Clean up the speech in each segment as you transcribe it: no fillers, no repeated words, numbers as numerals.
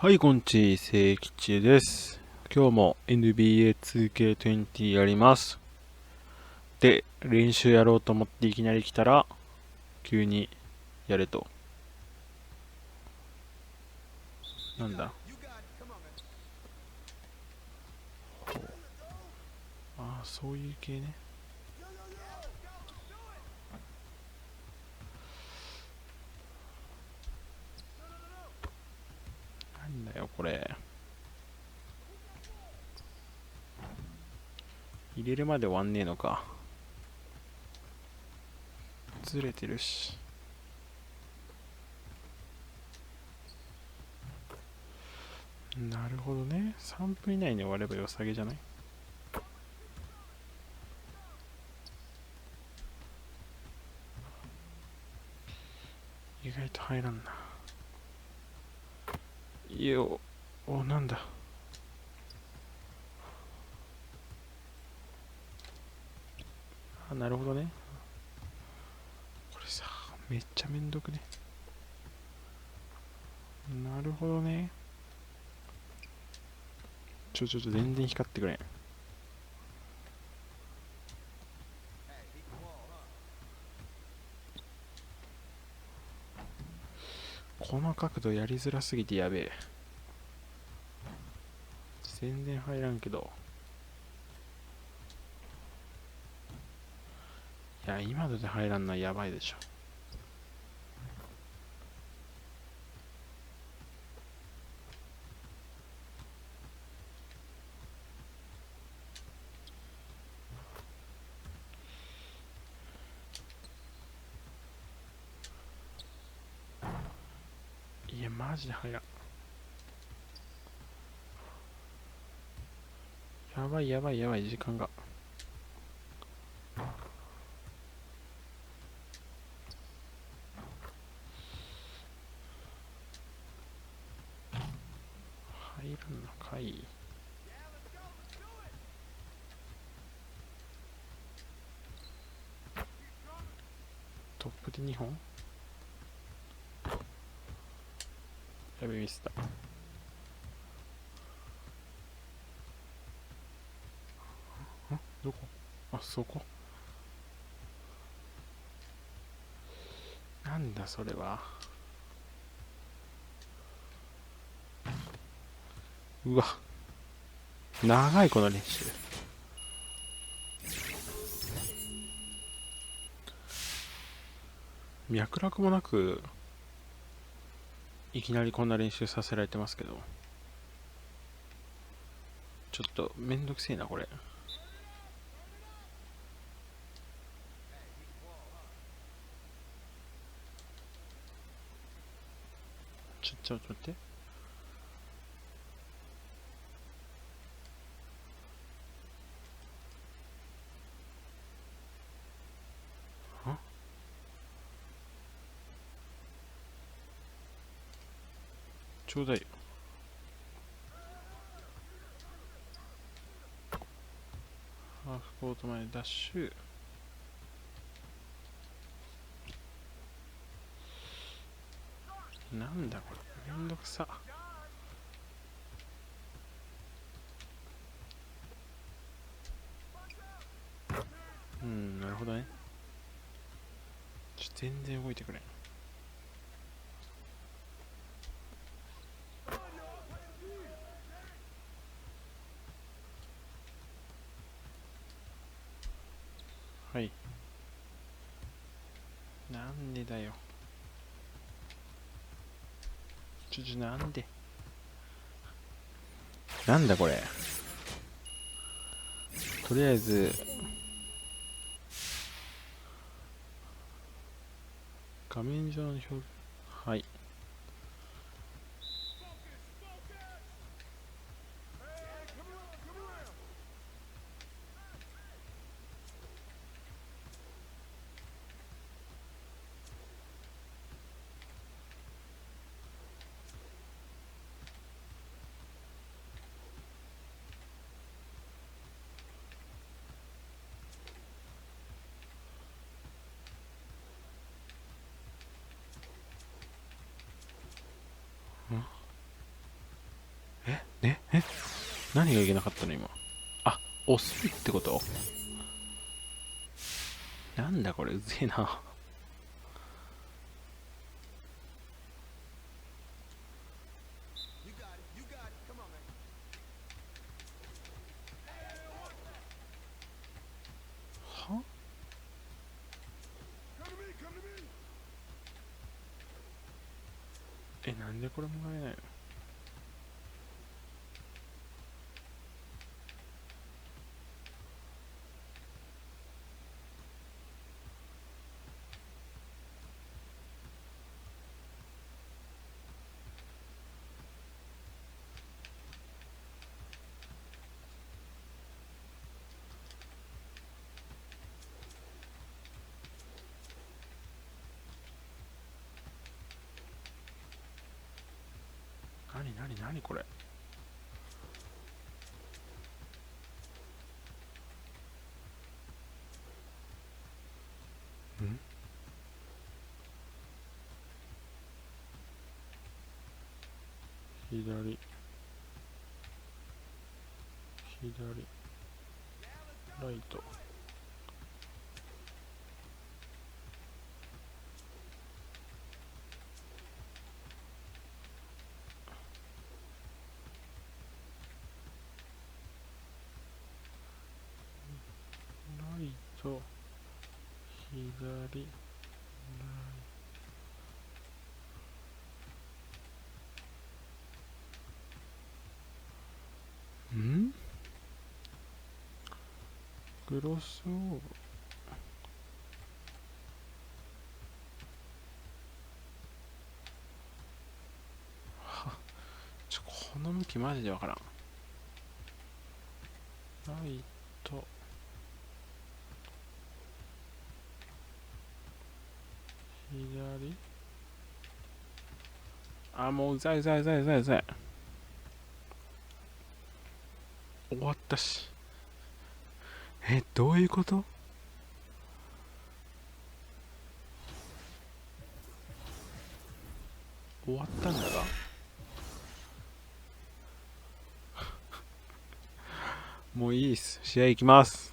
はい、こんち、聖吉です。今日も NBA2K20 やります。で、練習やろうと思っていきなり来たら、急にやれと。なんだ。ああ、そういう系ね。なんだよ、これ。入れるまで終わんねえのか。ずれてるし。なるほどね。3分以内に終われば良さげじゃない？意外と入らんな。いや、なんだ。あ、なるほどね。これさ、めっちゃめんどくね。なるほどね。ちょっと全然光ってくれん。この角度やりづらすぎてやべえ。全然入らんけど。いや、今ので入らんのはやばいでしょ。いや、マジで入らん。やばいやばいやばい、時間が。入らんのかい。トップで2本。やべ、ミスった。どこ？あ、そこ。なんだそれは。うわ、長いこの練習。脈絡もなくいきなりこんな練習させられてますけど、ちょっとめんどくせえなこれ。ちょっと待って。あ、ちょうだいよ。ハーフコートまでダッシュ。なんだこれ、めんどくさ。なるほどね。全然動いてくれん。はい。なんでだよ。なんで。なんだこれ。とりあえず、画面上の表示。はい。何がいけなかったの今。あ、遅いってこと？なんだこれ、うぜえな。は？なんでこれもらえないの？何これ。ん？左ライト。ライト左クロスオーバー。この向きマジでわからん。ライト左。もううざい。終わったし。どういうこと？終わったんだがもういいっす。試合行きます。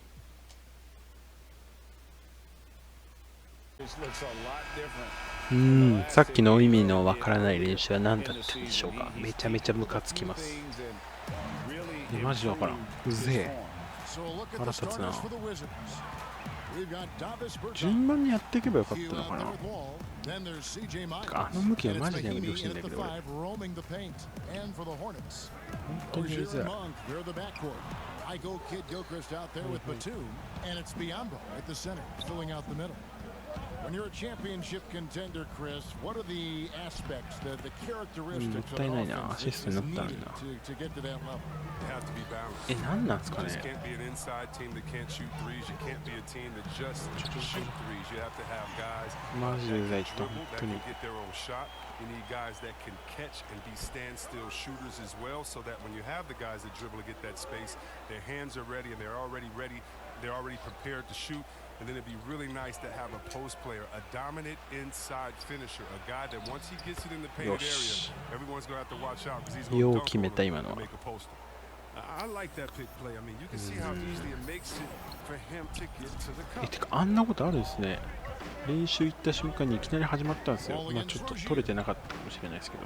さっきの意味のわからない練習は何だったんでしょうか。めちゃめちゃムカつきます。マジでわからん。うぜえ。腹立つな。順番にやっていけばよかったのかな。向きはマジでやめてほしいんだけど俺。本当にやりづらい。When you're a championship contender, Chris, what are the aspects, the characteristics of the offense that is needed to get to that level? You have to be balanced. 何なんですかね。 You can't be an inside team that can't shoot threes. You can't be a team that just shoot threes. You have to have guys that can get their own shot. You need guys that can catch and be standstill shooters as well, so that when you have the guys that dribble to get that space, their hands are ready and they're already ready. They're already prepared to shoot. And then it'd be really nice to have a post player, a dominant inside finisher, a guy that once he gets it in the painted area, everyone's going to have to watch out because he's going to dunk on him and make a poster. I like that pick play. I mean, you can see how easily it makes it for him to get to the cup. てかあんなことあるんですね。練習行った瞬間にいきなり始まったんですよ。ちょっと取れてなかったかもしれないですけど。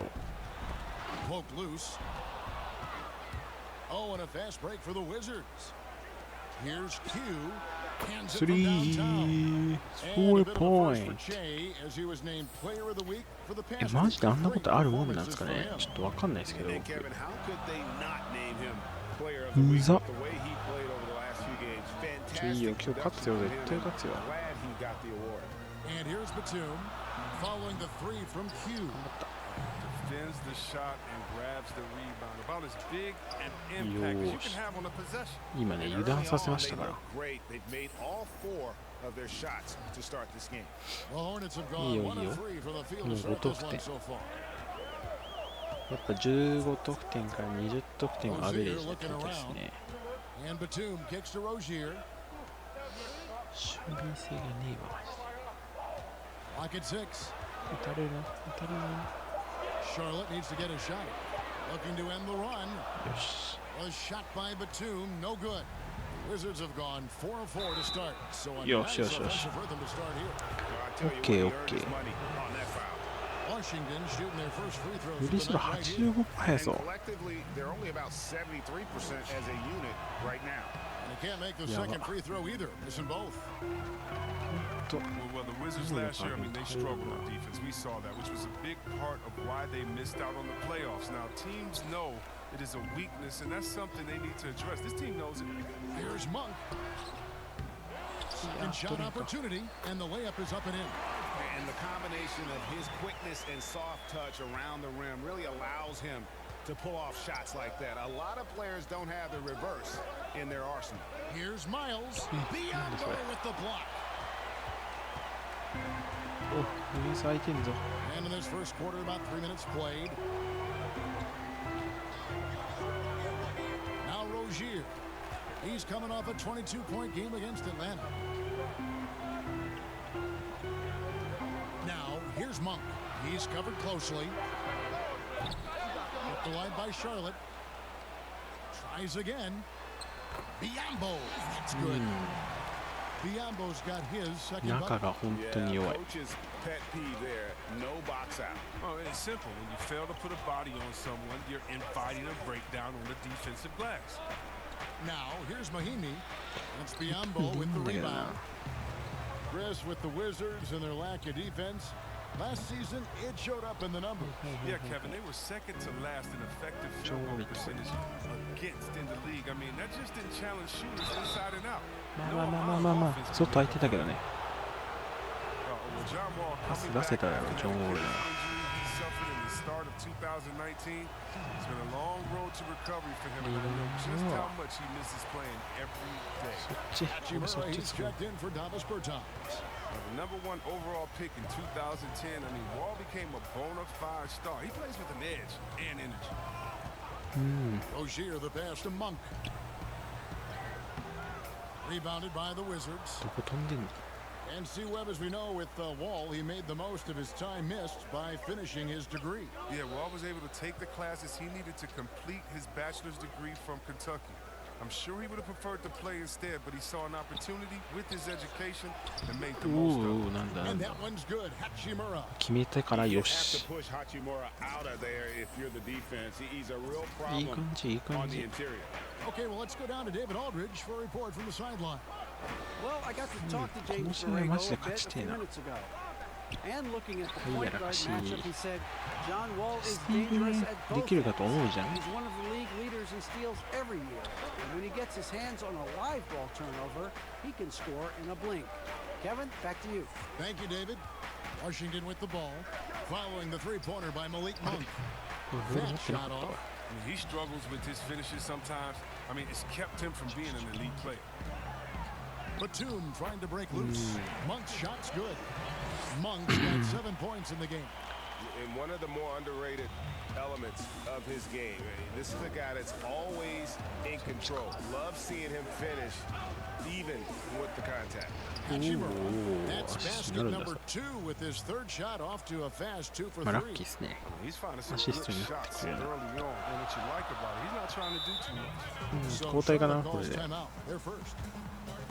Oh, and a fast break for the Wizards. Here's Q. 3 4 point。マジであんなことあるもんなんですかね。ちょっとわかんないですけど。うざっ。いいよ、今日勝つよ、絶対勝つよ。Defends the shot and grabs the rebound. About as big an impact as you can have on a possession. 今ね、油断させましたから。いいよ。もう5得点。やっぱ15得点から20得点をアベレージってことですね。守備性がねえわ、マジで。打たれるな。Charlotte needs to get a shot. Looking to end the run. よし。 Was shot by Batum, no good. Wizards have gone 4 of 4 to start. So a Yo, nice yo, yo. offensive rhythm to start here. OK OK。 Washington shooting their first free throws フリースロー of the night right here. 85%速そう。 Collectively, they're only about 73% as a unit right now. And they can't make the Yeah, second but- free throw either. Missing both. Well, the Wizards last year, I mean, they struggled on defense. We saw that, which was a big part of why they missed out on the playoffs. Now, teams know it is a weakness, and that's something they need to address. This team knows it. Here's Monk. Second shot opportunity, and the layup is up and in. And the combination of his quickness and soft touch around the rim really allows him to pull off shots like that. A lot of players don't have the reverse in their arsenal. Here's Miles. Biombo with the block. お、フリース空いてんぞ。 And in this first quarter, about 3 minutes played. Now Rozier. He's coming off a 22-point game against Atlanta. Now, here's Monk. He's covered closely. Kept alive by Charlotte. Tries again. Biombo. That's good. Biombo's got his second 中 bucket. が本当に弱い。 Coach's pet peeve there, no box out. Oh, it's simple. When you fail to put a body on someone, you're inviting a breakdown on the defensive glass. Now, here's Mahimi. That's Biombo with the rebound. Chris, with the Wizards and their lack of defense, last season it showed up in the numbers. Yeah, Kevin, they were second to last in effective field goal percentage against in the league. I mean, that just didn't challenge shooters inside and out. まあまあまあまあまあまあ、外空いてたけどね。 パス出せたやろ、ジョン・ウォールな。 Start of 2019, it's been a long road to recovery for him. And I know just how much he misses playing every day. そっち、俺そっ Hachimura, ち he's 使う。 checked in for Davis Bertans. The number 1 overall pick in 2010. I mean, Wall became a bona fide star. He plays with an edge and energy. うん。 Rozier, the pass to Monk. Rebounded by the Wizards. どこ飛んでんの？ And see Webb, as we know, with Wall, he made the most of his time missed by finishing his degree. Yeah, Wall was able to take the classes he needed to complete his bachelor's degree from Kentucky. I'm sure he would have preferred to play instead, but he saw an opportunity with his education and made the お most う of お it. う、なんだなん And だ。 that one's good. Hachimura. 決めてからよ You have し to。push Hachimura out of there if you're the defense. He's a real いい problem 感じ、いい on 感 the じ。 interior. Okay, well, let's go down to David Aldridge for a report from the sideline. Well, I got to talk to この James 試合は Borrego マジで a 勝 bit ち a てえ few な。 minutes ago. And looking at the はい、 point やら guard かしい。 matchup, he said John Wall ス is ティール dangerous ね at で both きるかと思う ends. じゃん。 He's one of the league leaders in steals every year. And when he gets his hands on a live ball turnover, he can score in a blink. Kevin, back to you. Thank you, David. Washington with the ball, following the three-pointer by Malik Monk. ボール持 That ってなか shot ったわ。 off. I mean, he struggles with his finishes sometimes. I mean, it's kept him from being an elite player. Batum trying to break loose. Monk's shot's good. Monk's got 7 points in the game. And one of the more underrated elements of his game. This is a guy that's always in control. Love seeing him finish even with the contact. Hachimura. Ooh, That's that's basket another number 2 with his third shot off to a fast 2 for まあラッ 3. キーですね。 He's finding some That's good just enough. shots Yeah. early on. And what you like about it, he's not trying to do too much. So 交代かな Charlotte これ calls で。 timeout. They're first.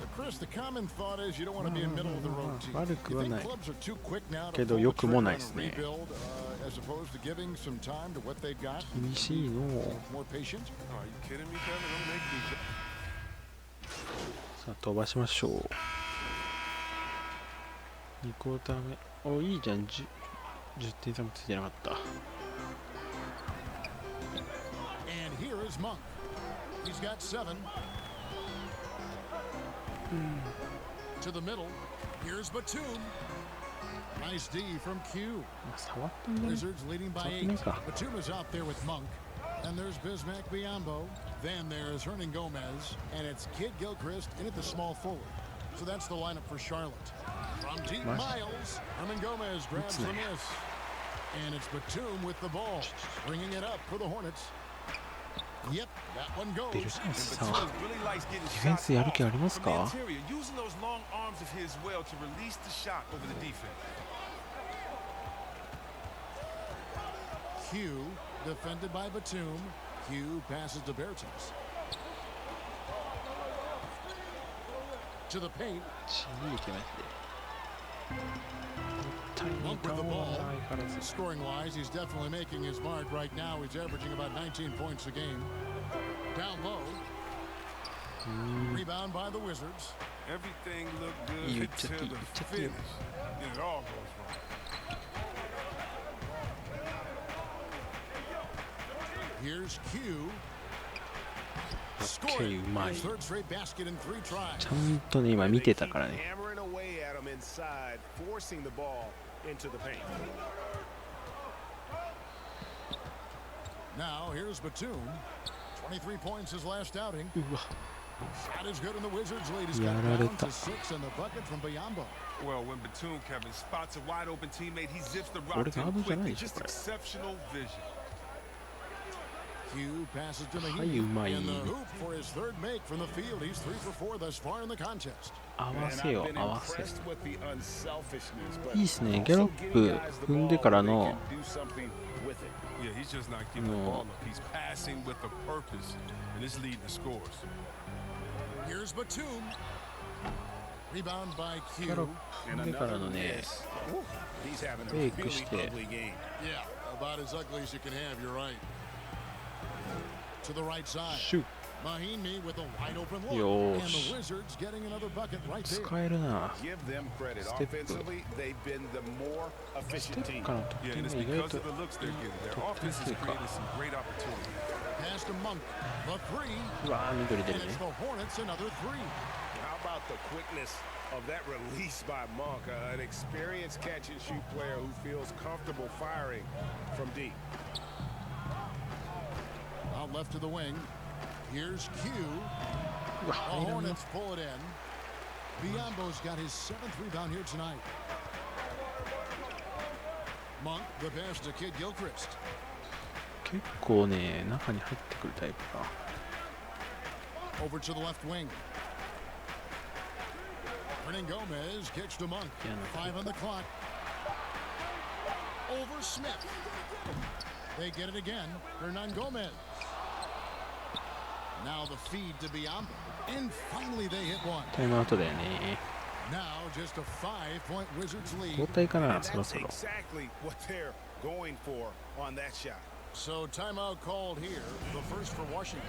But Chris, the common thought is you don't want to be a middle of the road team. 悪く You は think ない clubs are too quick now to けど pull 良 the くも trigger ない on です a ね。 rebuild, as opposed to giving some time to what they've got? 厳しいのを。 More patient? Oh, are you kidding me, Kevin? Don't make me. さあ飛ばしましょう。2クォーター目。お、いいじゃん。10点差もついてなかった。 And here is Monk. He's got 7. To the middle. Here's Batum. Nice D from Q. 触ったんだね。 Wizards leading by 8. Batum is out there with Monk. And there's Bismack Biyombo. Then there's Hernan Gomez. And it's Kid Gilchrist in at the small forward. So that's the lineup for Charlotte. From deep Miles, Hernan Gomez grabs the miss. And it's Batum with the ball, bringing it up for the Hornets. Yep, that one ベル goes. サンスさん、 Really likes getting ディフェンスやる気ありますか？ from the interior, using those long arms of his well to release the shot over the defense. Q defended by Batum. Q passes to Bertans. To the paint. ちぎいてマジで。 Monk with the ball. Scoring-wise, he's definitely making his mark right now. He's averaging about 19 points a game. Down low. Rebound by the Wizards. Everything looked good until the finish. It all goes wrong. Here's Q. オッケー、うまい。 His third straight basket in 3 tries. ちゃんとね、今見てたからね。 Hammering away at him inside, forcing the ball into the paint. Now here's Batum. 23 points his last outing. うわ、 Shot is good, and the Wizards lead is や cut られ down た。 to 6, and the bucket from Biyombo. Well, when Batum, Kevin, spots a wide open teammate, he zips the 俺 rock to ガー him ドじゃない quickly. でしょ、 Just これ。 exceptional vision. Q passes to はい、 Mahimi. うまい。 In the hoop for his third make from the field. He's 3 for 4 thus far in the contest. 合わ And せ I've よ、 been 合わせ。 impressed with the unselfishness, but いいっすね。 also ギャロッ getting プ guys the 踏ん ball でから where they の can do something with it. Yeah, he's just not giving the ball up. He's passing with a purpose, and it's leading to scores. Here's Batum. Rebound by ギャロッ Q. プ踏んでからのね、 He's having フェ a イク really して、 ugly game. Yeah, about as ugly as you can have. You're right. To the right side. シュッ、 Mahimi with a wide open look. Yo. And the Wizards getting another bucket right 使 there. えるな。 Give them credit. Step Offensively, they've been the more ステ efficient ップ team. からの得 Yeah, 点 and が it's 意外 because と of the looks they're getting. Their 得点 offense す has るか。 created some great opportunities. Pass to Monk. The three. うわー、緑出 And るね it's。the Hornets another three. How about the quickness of that release by Monk? An experienced catch-and-shoot player who feels comfortable firing from deep. Out left to the wing. Here's Q. うわ、 The 入らんな。 Hornets pull it in. Biyombo's got his 7th rebound here tonight. Monk, the pass to Kid Gilchrist. 結構ね、中に入ってくるタイプか。 Over to the left wing. Hernan Gomez kicks to Monk. 5 on the clock. Over Smith. They get it again. Hernan Gomez. Now the feed to Biyombo. And finally they hit one. タイムアウトだよね。 Now just a 5-point Wizards 交 lead. 代かな、 And そろ that's そろ。 exactly what they're going for on that shot. So timeout called here. The first for Washington.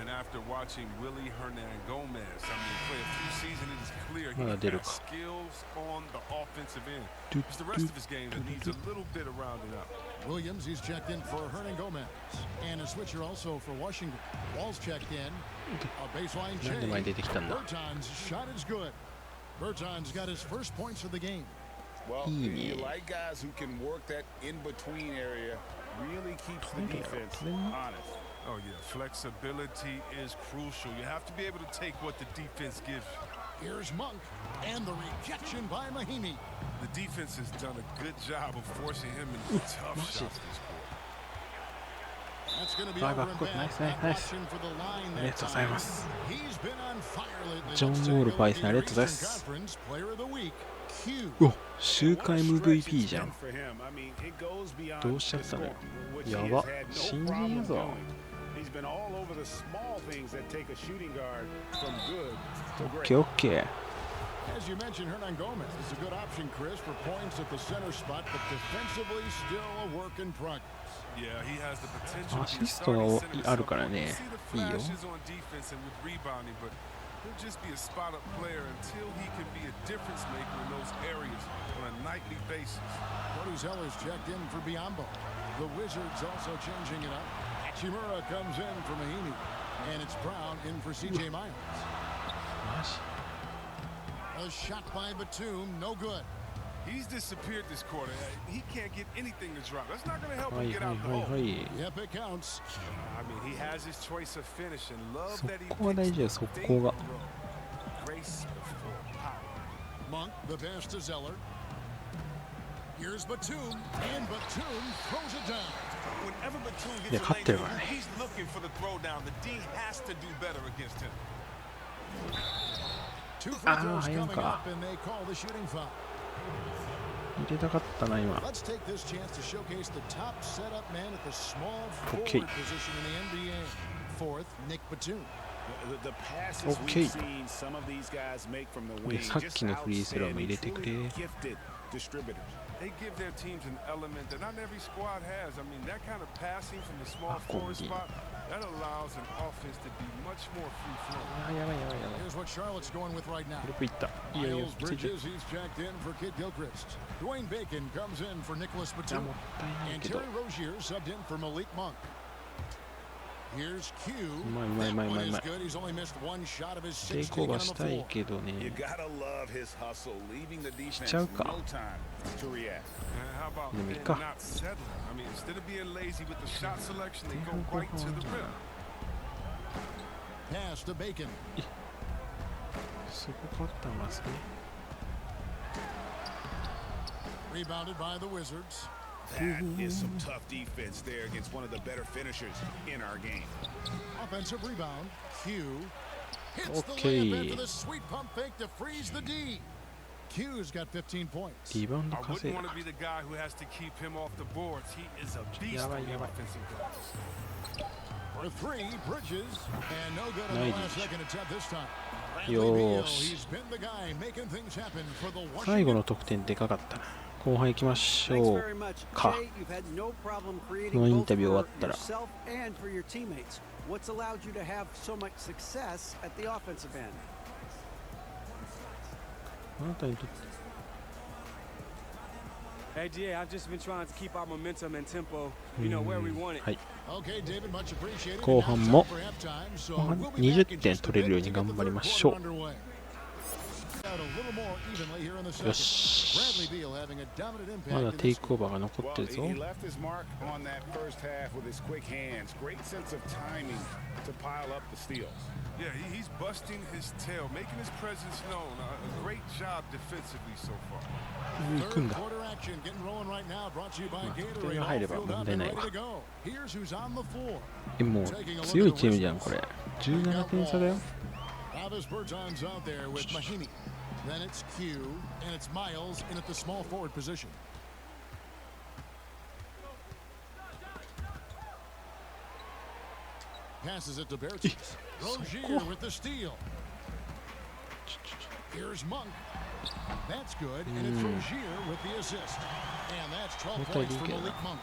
And after watching Willie Hernan Gomez, I mean, play a few seasons, it is clear he まだ出る has か。 skills on the offensive end. ドゥ It's the ド rest ゥ of his game that needs a little bit of rounding up. Williams, he's checked in for Hernan Gomez. And a switcher also for Washington. Walls checked in. A baseline なんで前に出 change. てきたんだ。 Bertans' shot is good. Bertans got his first points of the game. Well, Yeah. you like guys who can work that in-between area, really keeps the Yeah. defense honest. Oh, yeah, flexibility is crucial. You have to be able to take what the defense gives you. Here's Monk. And the rejection by Mahimi. The defense has done a good job of forcing him into tough shots this quarter. That's going to be Bye, over bye. and Good. back. Nice, Not nice. watching for the line ありが that とうござい time. ます。 He's been on fire lately. ジョン・ Let's モール take a パイ look セン、ありがとうございま at す。 Eastern Conference Player of the Week. Q. うわ、週間 What a stretch MVP it's じゃ been ん。 for him. I mean, it goes beyond どうしちゃ the ったの score, which he や has ば。 had no 新人や problem ぞ。 doing. He's been all over the small things that take a shooting guard from good to オッ great. ケーオッケー。 As you mentioned, Hernan Gomez is a good option, Chris, for points at the center spot, but defensively still a work in progress. Yeah, he has the potential ア to シ be a スト starting が center あるから at some point. ね You see the いいよ。 flashes on defense and with rebounding, but he'll just be a spot-up player until he can be a difference maker in those areas on a nightly basis. Cody Zeller's checked in for Biyombo. The Wizards also changing it up. Hachimura comes in for Mahimi. And it's Brown in for C.J. Myers. マジ A shot by Batum, no good. He's disappeared this quarter. He can't get anything to drop. That's not going to help は him い get はい out the はい hole. はい。 Yep, it counts. I mean, he has his choice of finish and love 速 that he 攻は大 picks 事よ、 the 速 fade 攻が。 throw. Grace before power. Monk, the pass to Zeller. Here's Batum, and Batum throws it down. Whenever Batum Yeah, gets a cut lane, there, man. he's looking for the throwdown. The D has to do better against him. 2 free throws Ah, ayun coming ka. up, and they call the shooting foul. 入れたかったな今。 Let's take this chance to showcase the top setup man at the small forward Okay. position in the NBA. Fourth, Nick Batum. The passes Okay. we've seen some of these guys make from the で wing さっ just きのフリースローも入れてくれ。 outstanding, truly gifted distributors. They give their teams an element that not every squad has. I mean, that kind of passing from the small forward spot, that allows an offense to be much more free-flowing. あやばいやばいやばい。 Here's what Charlotte's going with right now. どこ行った。いいよいいよ Miles ついて。 Bridges, he's checked in for Kid Gilchrist. Dwayne Bacon comes in for Nicholas じゃあ Batum. もったいない And けど。 Terry Rozier subbed in for Malik Monk. Here's Q. うまいうまいう That まいう one まい is うまい。 good. He's only missed one shot of his 抵 six 抗 taken は on し the たい floor. けど You ね。 gotta love his hustle, leaving the defense ちゃうか。 no time to react. And how about Let me them go. not settling? I mean, instead of being lazy with the shot selection, they go right to the rim. Pass to Bacon. すごかったまずね。 Rebounded by the Wizards. That is some tough defense there against one of the better finishers in our game. Offensive rebound. Q. Hits the Okay. layup after the sweet pump fake to freeze the D. Q's got 15 points. リバウンド I 稼 wouldn't いだ want to be the guy who has to keep him off the boards. He is a beast on the offensive glass. For three, Bridges. And no good on the last second attempt this time. Bradley Yo. Beal, he's been the guy making things happen for the 最後 Washington. の得点でかかったな。後半行きまし Thanks ょう very much, か。 Jay. You've had no problem こ creating のイン both タビュー終わ for ったら yourself and for your teammates. What's allowed you to have so much success at the offensive end? あなたにとって Hey, GA, I've just been trying to keep our momentum and tempo, you know, where we want it. はい。 Okay, David, much appreciated. 後半も Now it's time for halftime, so 後半 we'll be back in 20点 just a 取れるよう bit に to 頑 get the 張り third ましょ quarter う。 underway. Out a little more evenly here in the よ second. し。 Bradley Beal having a dominant ま impact だ in テイ this クオーバーが残って Well, るぞ。 he left his mark on that first half with his quick hands. Great sense of timing to pile up the steals. Yeah, he's busting his tail, making his presence known. A great job defensively so far. 行くん Third だ。 quarter action getting rolling right now. Brought to you by まあ得 Gatorade. 点が All 入れば filled 問 up 題 and ない ready わ to。go. Here's who's on the floor. もう強いチームじゃんこれ。17点差だよ。 Travis Berton's out there with Mahimi. Then it's Q, and it's Miles in at the small forward position. Passes it to Bertans. Rozier with the steal. Here's Monk. That's good, and it's Rozier with the assist. And that's 12 points for Malik Monk.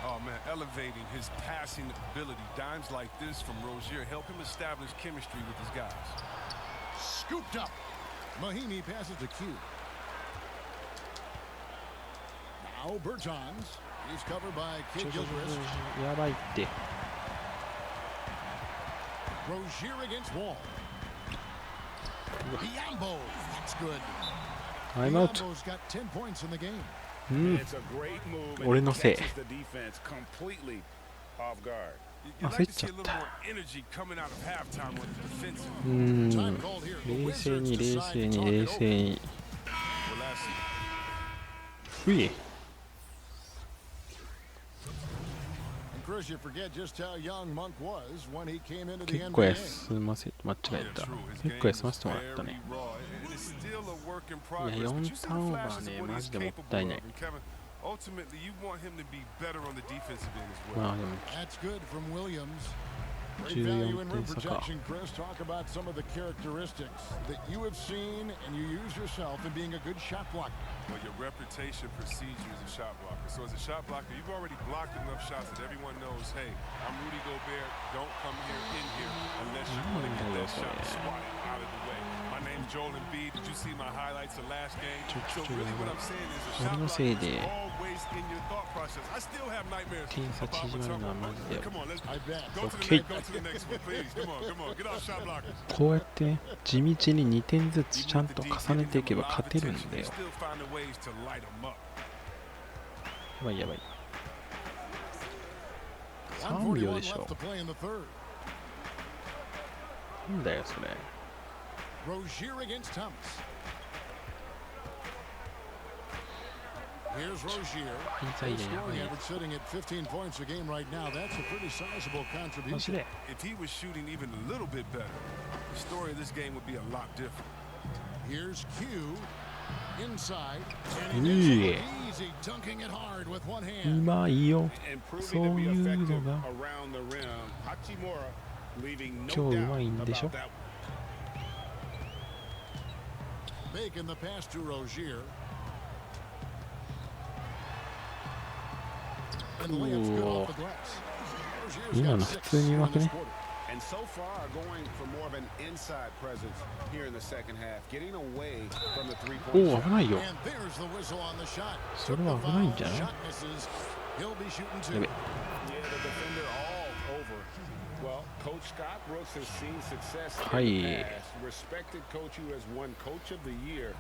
Oh, man, elevating his passing ability. Dimes like this from Rozier help him establish chemistry with his guys. Scooped up. Mahimi passes to Q. Now Bertans. He's covered by ちょ Kid ちょ Gilchrist. やばいって。 Rozier against Wall. Biombo. That's good. タイムアウト。 Biombo's got 10 points in the game. うん。 It's a great move, and 俺 it のせい。 catches the defense completely off guard. You'd like to see a little more energy coming out of halftime with the defensive. うーん。 Time called here. The 冷静 Wizards に冷 decide 静 to に talk 冷 it 静 over. に。 Well, that's うい。 And Chris, you forget just how young Monk was when he came into the 結構 NBA. 休ませ間違えた。 true. His 結 game 構休ま is せてもらった very ね。 raw. It is still a work in いや progress. 4 But you see ターンオ the ーバー flashes ね of what マ he's ジでもっ capable たい of. ない。 And Kevin, ultimately, you want him to be better on the defensive end as well. まあでも That's good from Williams. Great value in 14 rim 点差か。 protection, Chris. Talk about some of the characteristics that you have seen and you use yourself in being a good shot blocker. Well, your reputation precedes you as a shot blocker. So as a shot blocker, you've already blocked enough shots that everyone knows, hey, I'm Rudy Gobert. Don't come in here unless you want to get that shot swatted out of the way. My name's Joel Embiid. Did you see my highlights of last game? So really what I'm saying is a shot blocker is always in your thought process. I still have nightmares 点差 about 縮まるのはマジで。 Come on, let's I bet. go to the Okay. next, go to the next one, please. Come on, get off shot blockers. こうやってね地道に2点ずつちゃんと重ねていけば勝てるんだよ。 Still finding ways to light them up. やばいやばい。3秒でし 141ょ left。to play in the third. なんだよそれ。 Rozier against Thomas. Here's Rozier. インサイ His ドやば scoring い。 average sitting at 15 points a game right now. That's a pretty sizable マジ contribution. で。 If he was shooting even a little bit better, the story of this game would be a lot different. Here's Q. いい。うまいよ。そういうのが今日うまいんでしょ。今の普通にうまくね。And so far going for more of an inside presence here in the second half, getting away from the three-point shot. おお、危ないよ。それは危ないんじゃない？やべ。Yeah, the defender all over. Well, Coach Scott Brooks has seen success in the past. Respected coach who has won Coach of the Year,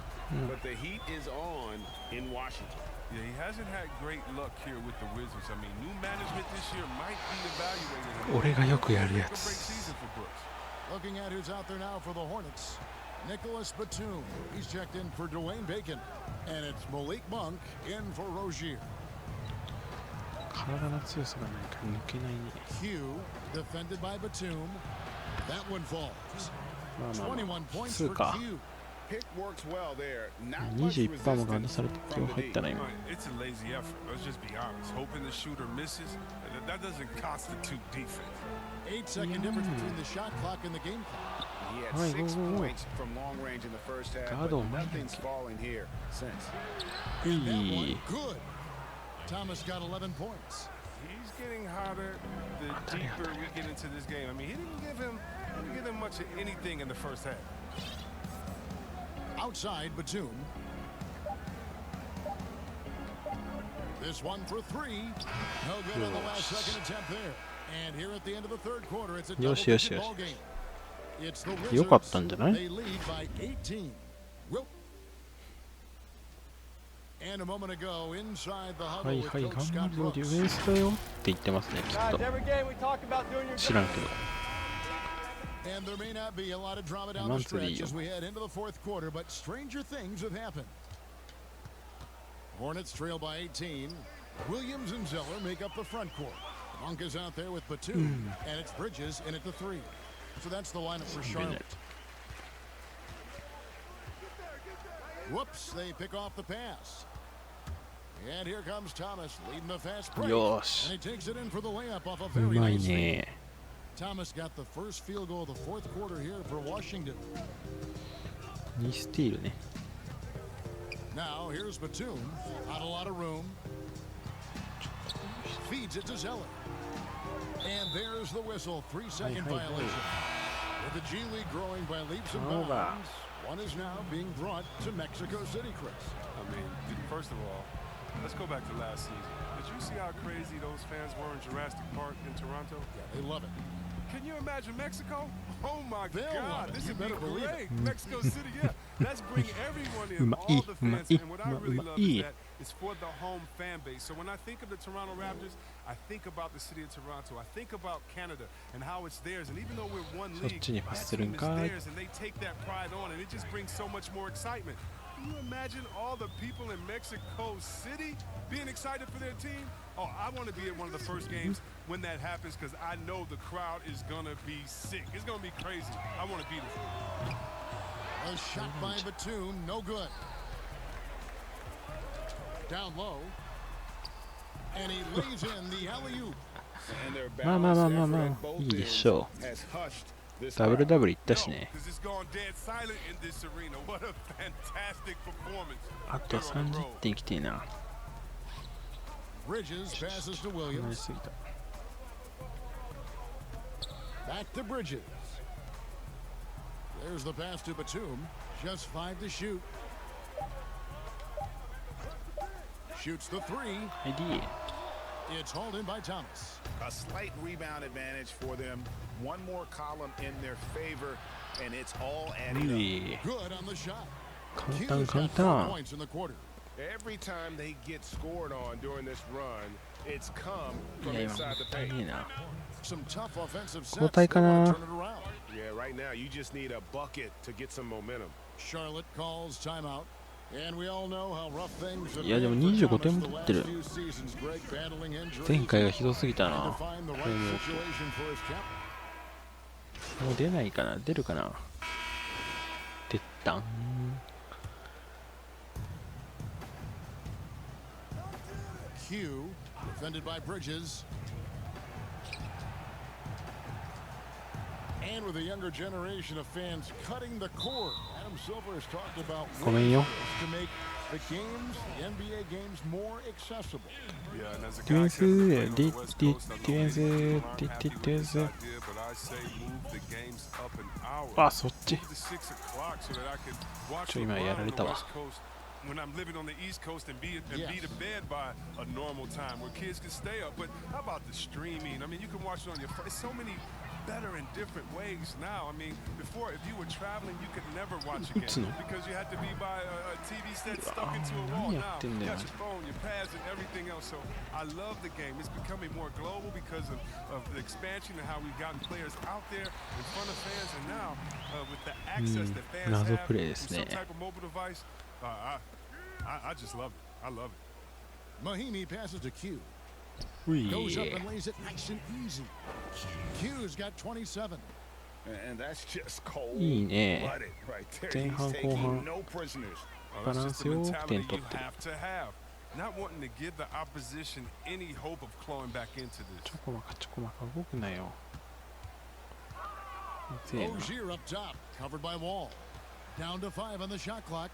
but the heat is on in Washington. Yeah, he hasn't had great luck here with the Wizards. I mean, new management this year might be evaluated. 俺がよくやるや It's a つ。 great season for Brooks. Looking at who's out there now for the Hornets. Nicholas Batum. He's checked in for Dwayne Bacon. And it's Malik Monk in for Rozier. 体の強さがないから抜けないね。Q defended by Batum. That one falls. まあまあまあ、 21 points 2 for か。 Q. Pick works well there. Not much 21% もガード resistance されて今 from 日 the 入ったな D. 今。 It's a lazy effort. Let's just be honest. Hoping the shooter misses, that doesn't constitute defense. 8-second difference between the shot clock and the game clock. He had 6 points from long range in the first half, God but almighty. nothing's falling here since. And that い one い。 good. Thomas got 11 points. He's getting hotter the deeper we get into this game. I mean, he didn't give him much of anything in the first half. Outside Batum. This one for 3. No good on the last second attempt there. And here at the end of the third quarter, it's a double-digit ball game. It's the よかっ Wizards. たんじゃない？ They lead by 18. And a moment ago, inside the は huddle い with はい、 Coach 頑 Scott 張るよ、ディ Brooks. フェンスだよって言ってますね、きっ Guys, と。 every game we talk about doing your 知らんけど。 And there may not be a lot of drama down the stretch as we head into the fourth quarter, but stranger things have happened. Hornets trail by 18. Williams and Zeller make up the front court. Monk is out there with Batum, and it's Bridges in at the 3. So that's the lineup for Charlotte. Whoops, they pick off the pass. And here comes Thomas leading the fast break.よーし。 And he takes it in for the layup off a う very まい nice feed. ね。 Thomas got the first field goal of the fourth quarter here for Washington. 2スティールね。 Now here's Batum. Not a lot of room. Feeds it to Zeller. And there's the whistle. 3-second Hey, hey, hey. violation. With the G League growing by leaps and Over. bounds, one is now being brought to Mexico City, Chris. I mean, first of all, let's go back to last season. Did you see how crazy those fans were in Jurassic Park in Toronto? Yeah, they love it. Can you imagine Mexico? Oh my They'll love God, it. this You would be better believe great. it. Mexico City, yeah. Let's bring everyone in, all the fans. And what I really love is that it's for the home fan base. So when I think of the Toronto Raptors, I think about the city of Toronto. I think about Canada and how it's theirs. And even though we're one league, that team is theirs, and they take that pride on, and it just brings so much more excitement. Can you imagine all the people in Mexico City being excited for their team? Oh, I want to be at one of the first games when that happens because I know the crowd is going to be sick. It's going to be crazy. I want to be there. A shot by Batum, no good. Down low. And he lays in the alley-oop. And their まあまあ balanced まあまあ effort ま at あ、 both いいで ends しょ has hushed this う。ダブル crowd. ダブルいったし No, ね。 because it's gone dead silent in this arena. What a fantastic performance. あと here on the 30 road. 点きてえな。 Bridges passes to 離れ Williams. すぎた。 Back to Bridges. There's the pass to Batum. Just 5 to shoot. Shoots the 3. ID。 It's hauled in by Thomas. A slight rebound advantage for them. One more column in their favor, and it's all う adding up. い。 Good on the shot. 簡 Q's 単簡 got 4単。 points in the quarter. Every time they get scored on during this run, it's come い from や、今も inside っ the たい paint. ねえな。 Some tough offensive 交 sets. 代 They か want な。 to turn it around. Yeah, right now you just need a bucket to get some momentum. Charlotte calls timeout. And we all know how rough things have いや、でも been for 25 点 Thomas も the 取って last る。 few seasons. Greg battling injuries. 前回がひどすぎた Trying な。 to も find the right situation for his captain. う出ないかな。出るかな。出たん。Q, defended by Bridges. And with a younger generation of fans cutting the cord, Adam Silver has talked about ways to make the games, the NBA games, more accessible. Yeah, and as a Defense, guy coming from the West Coast, I know defense, many people aren't happy with this defense. idea, but I say move the games up an hour. あ、そっち。 Move to 6 o'clock so that I can watch ちょ、今やら LeBron れ on た the わ。 West Coast when I'm living on the East Coast and be Yes. to bed by a normal time where kids can stay up. But how about the streaming? I mean, you can watch it on your phone. It's so many better and different ways now. I mean, before, if you were traveling, you could never watch a game because you had to be by a TV set stuck into a wall. Now, you got your phone, your pads, and everything else. So I love the game. It's becoming more global because of the expansion and how we've gotten players out there in front of fans. And now, with the access that fans have from some type of mobile device, I just love it. I love it. Mahimi passes to Q. うい Goes up and lays it nice and easy. Q's got 27. And that's just cold. いいね。 Blooded right there. 前 He's 半後 taking 半 no prisoners. バ That's ラン just ス the よく mentality 点 you 取ってる。 have to have. Not wanting to give the opposition any hope of clawing back into ち this. ょこまかちょこまか動くなよ。うぜえな。 Rozier up top, covered by Wall. Down to 5 on the shot clock.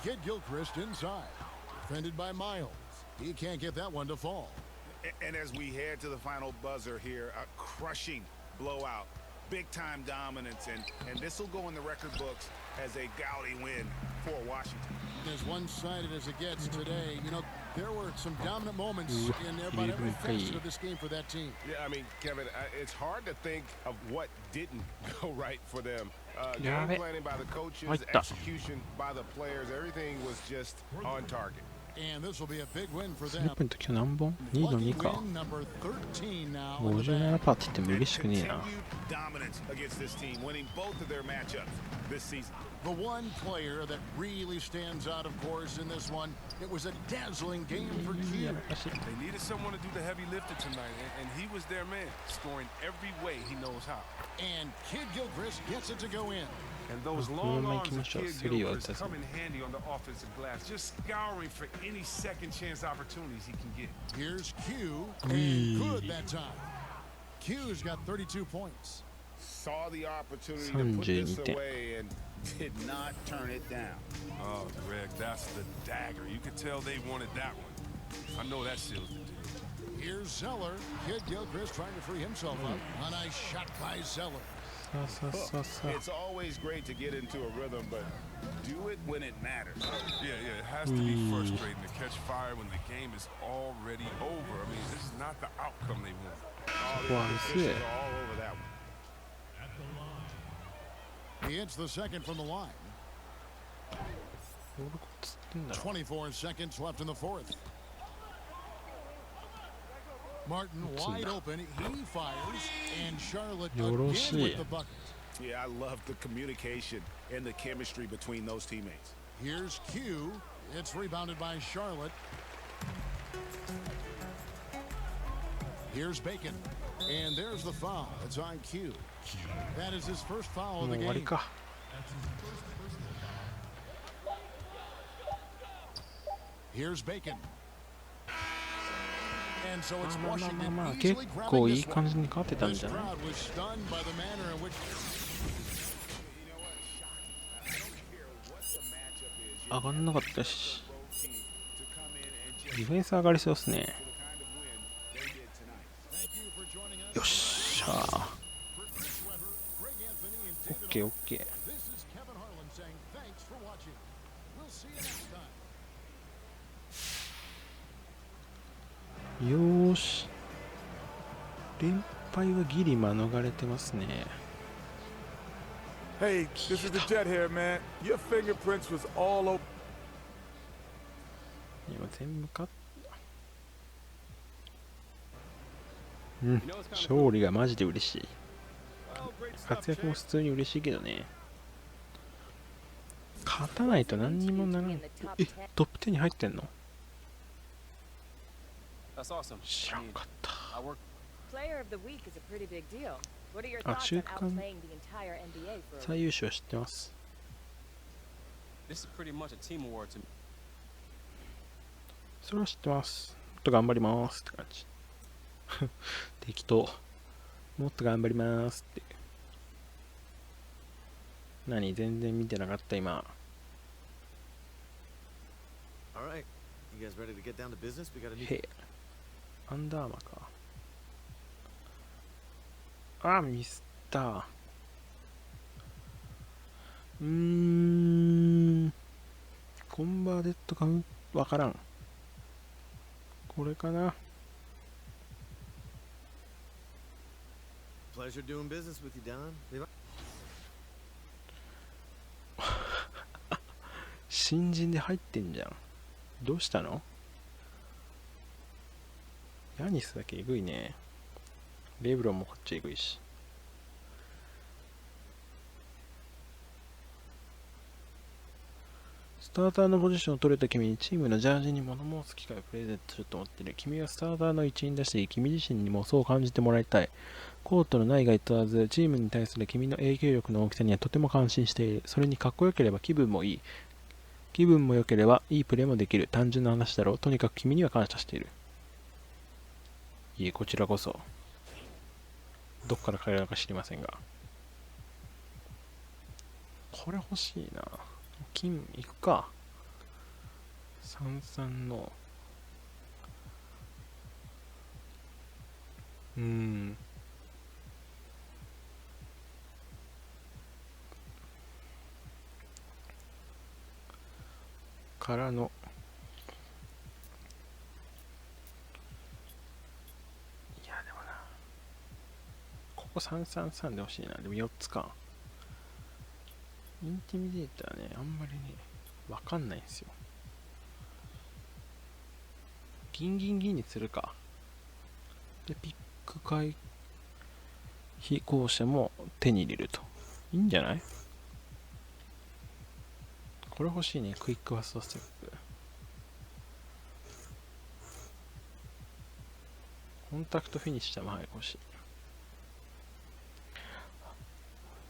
Kid Gilchrist inside, defended by Miles. He can't get that one to fall. And as we head to the final buzzer here, a crushing blowout, big-time dominance, and this will go in the record books as a gaudy win for Washington. As one-sided as it gets today, you know, there were some dominant moments in about every facet of this game for that team. Yeah, I mean, Kevin, it's hard to think of what didn't go right for them. Yeah, Game planning by the coaches, execution by the players, everything was just on target. And this will be a big win for ス them. リーポイント今日何本 ?2 の Lucky 2か。 win number 13 now in the 57% bag. って言っても嬉しくねえな。 Continued dominance against this team, winning both of their matchups this season. The one player that really stands out, of course, in this one, it was a dazzling game for いや Q. らかしい。 They needed someone to do the heavy lifting tonight, and he was their man, scoring every way he knows how. And Kid Gilchrist gets it to go in. And those Well, long we'll arms make him of a shot. Kid Three or Gilchrist doesn't. come in handy on the offensive glass, just scouring for any second chance opportunities he can get. Here's Q, and good that time. Q's got 32 points. Saw the opportunity to put this 32点。 away and did not turn it down. Oh, Greg, that's the dagger. You could tell they wanted that one. I know that seals the deal. Here's Zeller. Kid Gilchrist trying to free himself up. A nice shot by Zeller. さあさあさあさあ。 It's always great to get into a rhythm, but do it when it matters. Yeah, it has to be frustrating to catch fire when the game is already over. I mean, this is not the outcome they want. All Wow, the that's officials it. are all over that one. He hits the second from the line. ボールコツってんだろ。 24 seconds left in the fourth. Martin wide open. He fires, and Charlotte again with the bucket. Yeah, I love the communication and the chemistry between those teammates. Here's Q. It's rebounded by Charlotte. Here's Bacon. And there's the foul. It's on Q. That is his first foul も of う the 終わり game. か。 Here's Bacon. And so it's まあまあまあ Washington まあ結 easily 構 grabbing いい this 感 one. じに勝ってたん This じゃない crowd was stunned by the manner in which 上がんなかったし。ディフェンス上がりそうですね。よっしゃー。オッケーオッケー。 this is Kevin Harlan saying thanks for watching. We'll see you next time. よーし。連敗はギリ免れてますね。 Hey, this is the Jet here, man. Your fingerprints was all over. 今全部勝った。うん、勝利がマジで嬉しい。活躍も普通に嬉しいけどね。勝たないと何にもならん。え、トップ10に入ってんの？ That's awesome. 知らんかった。 Player of the week is a pretty big deal. What are your あ、 thoughts 中 on 間 outplaying the entire NBA for a 最優秀は知ってます。 This is pretty much a team award to me. それは知ってます。もっと頑張りますって感じ。適当。もっと頑張りますって。何全然見てなかった今。へえ。アンダーマーか。あ、ミスった。コンバーデッドかわからん。これかな。新人で入ってんじゃん。どうしたの？ヤニスだけえぐいね。レブロンもこっちえぐいし。スターターのポジションを取れた君にチームのジャージに物申す機会をプレゼントすると思っている。君はスターターの一員だし、君自身にもそう感じてもらいたい。コートの内外問わず、チームに対する君の影響力の大きさにはとても感心している。それにかっこよければ気分もいい。気分も良ければいいプレーもできる。単純な話だろう。とにかく君には感謝している。いえ、こちらこそ。どっから帰るのか知りませんが。これ欲しいな。金いくか。33の。からの。いや、でもな。ここ333で欲しいな。でも4つか。インティミデーターね、あんまりね、わかんないんですよ。銀にするか。で、ピック回避校舎も手に入れると。いいんじゃない？これ欲しいね、クイックファストステップ。コンタクトフィニッシュも欲しい。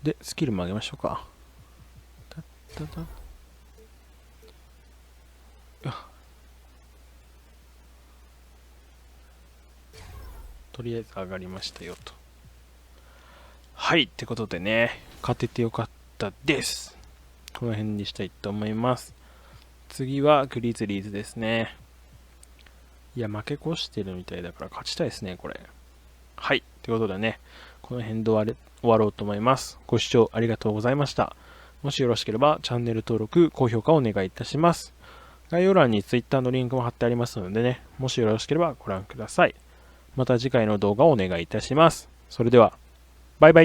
で、スキルも上げましょうか。とりあえず上がりましたよと。はい、ってことでね、勝ててよかったです。この辺にしたいと思います。次はグリズリーズですね。いや、負け越してるみたいだから勝ちたいですね、これ。はい、ってことでね、この辺で終わろうと思います。ご視聴ありがとうございました。もしよろしければチャンネル登録、高評価をお願いいたします。概要欄に Twitter のリンクも貼ってありますのでね、もしよろしければご覧ください。また次回の動画をお願いいたします。それでは。